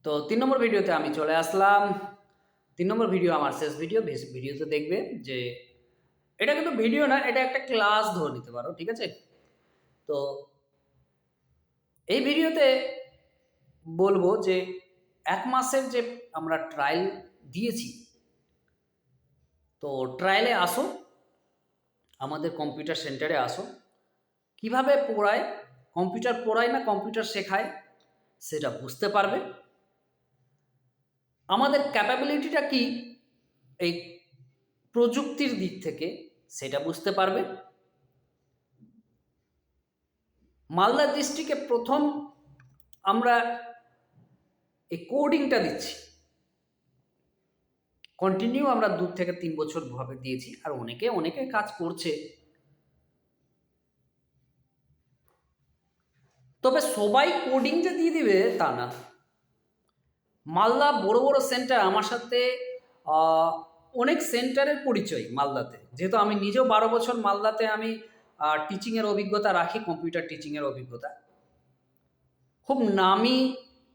তো ৩ নম্বর ভিডিওতে আমি চলে আসলাম। ৩ নম্বর ভিডিও আমার শেষ ভিডিও। ভিডিওতে দেখবে যে এটা কিন্তু ভিডিও না, এটা একটা ক্লাস ধরে নিতে পারো, ঠিক আছে? তো এই ভিডিওতে বলবো যে ১ মাসের যে আমরা ট্রায়াল দিয়েছি, তো ট্রায়ালে আসো, আমাদের কম্পিউটার সেন্টারে আসো। কিভাবে পড়ায়, কম্পিউটার পড়ায় না কম্পিউটার শেখায় সেটা বুঝতে পারবে। আমাদের ক্যাপাবিলিটিটা কি এই প্রযুক্তির দিক থেকে সেটা বুঝতে পারবে। মালদা ডিস্ট্রিক্টে প্রথম আমরা এই কোডিংটা দিচ্ছি, কন্টিনিউ আমরা ২ থেকে ৩ বছর ভাবে দিয়েছি, আর অনেকে কাজ করছে। তবে সবাই কোডিং যে দিয়ে দিবে তা না। মালদা বড় বড় সেন্টার, আমার সাথে অনেক সেন্টারের পরিচয় মালদাতে, যেহেতু আমি নিজেও ১২ বছর মালদাতে আমি টিচিংয়ের অভিজ্ঞতা রাখি, কম্পিউটার টিচিংয়ের অভিজ্ঞতা। খুব নামি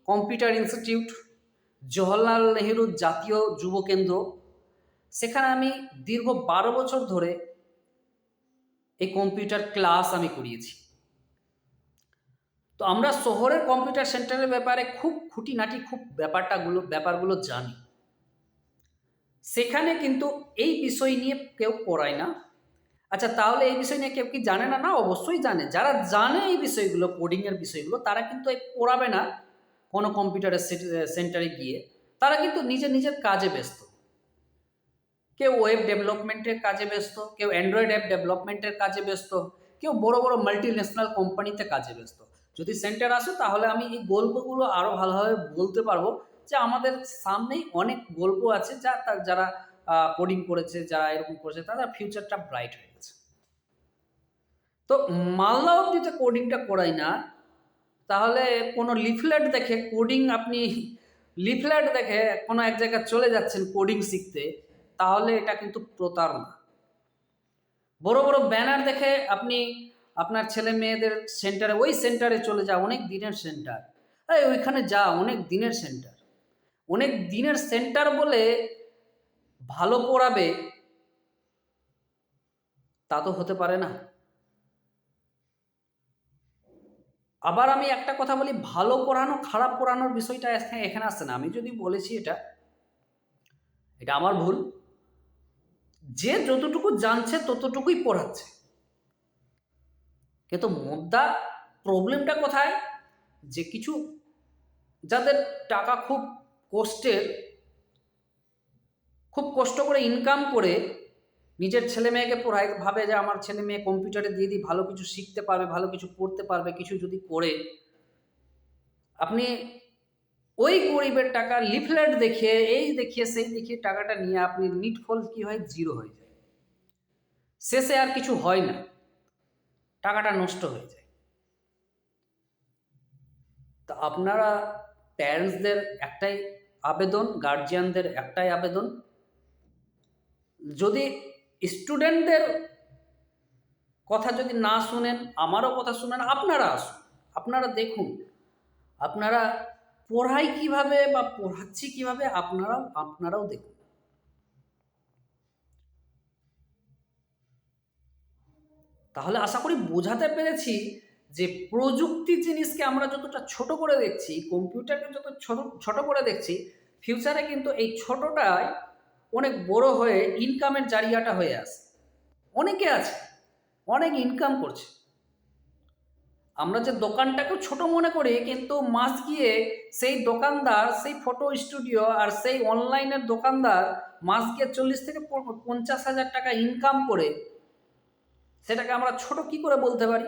কম্পিউটার ইনস্টিটিউট, জওহরলাল নেহেরু জাতীয় যুব কেন্দ্র, সেখানে আমি দীর্ঘ ১২ বছর ধরে এই কম্পিউটার ক্লাস আমি করিয়েছি। তো আমরা শহরের কম্পিউটার সেন্টারের ব্যাপারে খুব খুঁটিনাটি খুব ব্যাপারগুলো জানি। সেখানে কিন্তু এই বিষয় নিয়ে কেউ পড়ায় না। আচ্ছা, তাহলে এই বিষয় নিয়ে কেউ কি জানে না? না, অবশ্যই জানে। যারা জানে এই বিষয়গুলো, কোডিংয়ের বিষয়গুলো, তারা কিন্তু এই পড়াবে না কোনো কম্পিউটারের সেন্টারে গিয়ে। তারা কিন্তু নিজের কাজে ব্যস্ত। কেউ ওয়েব ডেভেলপমেন্টের কাজে ব্যস্ত, কেউ অ্যান্ড্রয়েড অ্যাপ ডেভেলপমেন্টের কাজে ব্যস্ত, কেউ বড় বড় মাল্টিন্যাশনাল কোম্পানিতে কাজে ব্যস্ত। যদি সেন্টার আসো তাহলে আমি এই গল্পগুলো আরও ভালোভাবে বলতে পারবো, যে আমাদের সামনেই অনেক গল্প আছে যারা কোডিং করেছে, যারা এরকম করেছে, তাদের ফিউচারটা ব্রাইট হয়ে গেছে। তো মালদা অব্দিতে কোডিংটা করাই না, তাহলে কোনো লিফলেট দেখে লিফলেট দেখে কোনো এক জায়গায় চলে যাচ্ছেন কোডিং শিখতে, তাহলে এটা কিন্তু প্রতারণা। বড় বড় ব্যানার দেখে আপনি আপনার ছেলে মেয়েদের সেন্টারে, ওই সেন্টারে চলে যা, অনেক দিনের সেন্টার, ওইখানে যা, অনেক দিনের সেন্টার। অনেক দিনের সেন্টার বলে ভালো পড়াবে তা তো হতে পারে না। আবার আমি একটা কথা বলি, ভালো পড়ানো খারাপ পড়ানোর বিষয়টা এখানে আসছে না। আমি যদি বলেছি এটা আমার ভুল। যে যতটুকু জানছে ততটুকুই পড়াচ্ছে, কিন্তু মুদ্রা প্রবলেমটা কোথায়, যে কিছু যাদের টাকা খুব কষ্ট করে ইনকাম করে নিজের ছেলে মেয়েকে পড়ায়, ভাবে যে আমার ছেলে মেয়ে কম্পিউটারে দিয়ে দিই, ভালো কিছু শিখতে পারবে, ভালো কিছু পড়তে পারবে, কিছু যদি করে। আপনি ওই গরিবের টাকা লিফলেট দেখিয়ে, এই দেখিয়ে সেই দেখিয়ে টাকাটা নিয়ে আপনি নিটফল কি হয়, জিরো হয়ে যায়, শেষে আর কিছু হয় না, টাকাটা নষ্ট হয়ে যায়। তা আপনারা প্যারেন্টসদের একটাই আবেদন, গার্জিয়ানদের একটাই আবেদন, যদি স্টুডেন্টদের কথা যদি না শুনেন, আমারও কথা শুনেন, আপনারা আসুন, আপনারা দেখুন, আপনারা পড়াই কিভাবে বা পড়াচ্ছি কিভাবে, আপনারাও দেখুন। তাহলে আশা করি বোঝাতে পেরেছি যে প্রযুক্তি জিনিসকে আমরা যতটা ছোট করে দেখছি, কম্পিউটারকে যত ছোট করে দেখছি, ফিউচারে কিন্তু এই ছোটটাই অনেক বড় হয়ে ইনকামের জারিয়াটা হয়ে আসে। অনেকে আছে, অনেক ইনকাম করছে। আমরা যে দোকানটাকেও ছোট মনে করি, কিন্তু মাস গিয়ে সেই দোকানদার, সেই ফটো স্টুডিও আর সেই অনলাইনের দোকানদার মাস গিয়ে 40 থেকে 50,000 টাকা ইনকাম করে, সেটাকে আমরা ছোট কি করে বলতে পারি?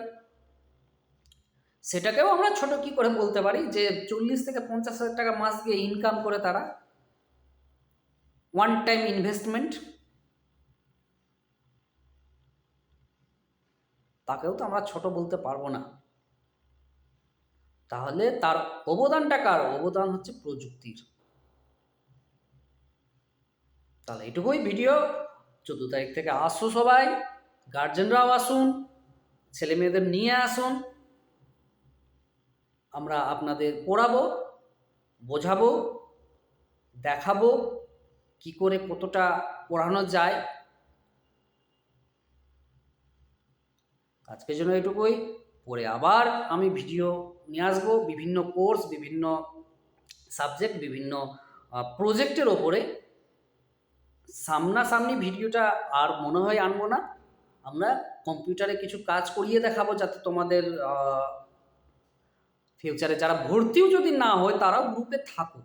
সেটাকেও আমরা ছোট কি করে বলতে পারি যে 40 থেকে 50,000 টাকা মাস গিয়ে ইনকাম করে তারা, ওয়ান টাইম ইনভেস্টমেন্ট, তাকেও তো আমরা ছোট বলতে পারবো না। তাহলে তার অবদানটা কার? অবদান হচ্ছে প্রযুক্তির। তাহলে এটুকুই ভিডিও। 14 তারিখ থেকে আসো সবাই, গার্জেনরাও আসুন, ছেলে মেয়েদের নিয়ে আসুন, আমরা আপনাদের পড়াবো, বোঝাবো, দেখাবো কি করে কতটা পড়ানো যায়। আজকের জন্য এটুকুই। পরে আবার আমি ভিডিও নিয়ে আসবো বিভিন্ন কোর্স, বিভিন্ন সাবজেক্ট, বিভিন্ন প্রজেক্টের ওপরে। সামনাসামনি ভিডিওটা আর মনে হয় আনবো না। আমরা কম্পিউটারে কিছু কাজ করিয়ে দেখাবো, যাতে তোমাদের ফিউচারে যারা ভর্তিও যদি না হয় তারাও গ্রুপে থাকো।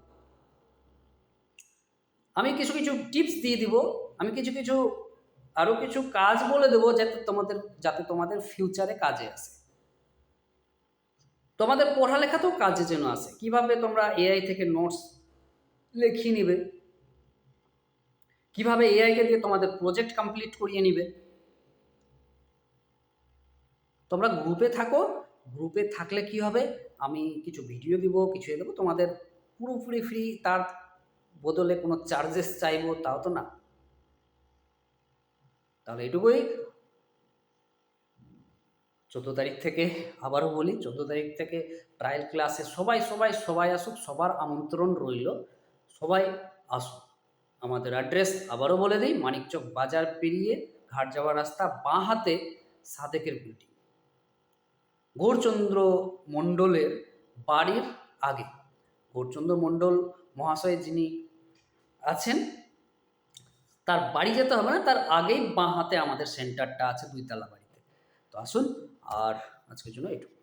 আমি কিছু কিছু টিপস দিয়ে দিব, আমি কিছু কিছু আরও কিছু কাজ বলে দেবো যাতে তোমাদের ফিউচারে কাজে আসে, তোমাদের পড়ালেখাতেও কাজে যেন আসে। কিভাবে তোমরা এআই থেকে নোটস লিখিয়ে নিবে, কিভাবে এআইকে দিয়ে তোমাদের প্রজেক্ট কমপ্লিট করিয়ে নিবে। তোমরা গ্রুপে থাকো, গ্রুপে থাকলে কি হবে, আমি কিছু ভিডিও দিব, কিছু দেবো, তোমাদের পুরোপুরি ফ্রি, তার বদলে কোনো চার্জেস চাইবো তাও তো না। তাহলে এটুকুই। 14 তারিখ থেকে, আবারও বলি, 14 তারিখ থেকে ট্রায়াল ক্লাসে সবাই আসুক, সবার আমন্ত্রণ রইল, সবাই আসুক। আমাদের অ্যাড্রেস আবারও বলে দিই, মানিকচক বাজার পেরিয়ে ঘাট যাওয়ার রাস্তা, বাঁ হাতে সাদেকের বিল্ডিং, গৌরচন্দ্র মণ্ডলের বাড়ির আগে। গৌরচন্দ্র মণ্ডল মহাশয় যিনি আছেন, তার বাড়ি যেতে হবে না, তার আগেই বাঁ হাতে আমাদের সেন্টারটা আছে, 2 তলা বাড়িতে। তো আসুন, আর আজকের জন্য এটুকু।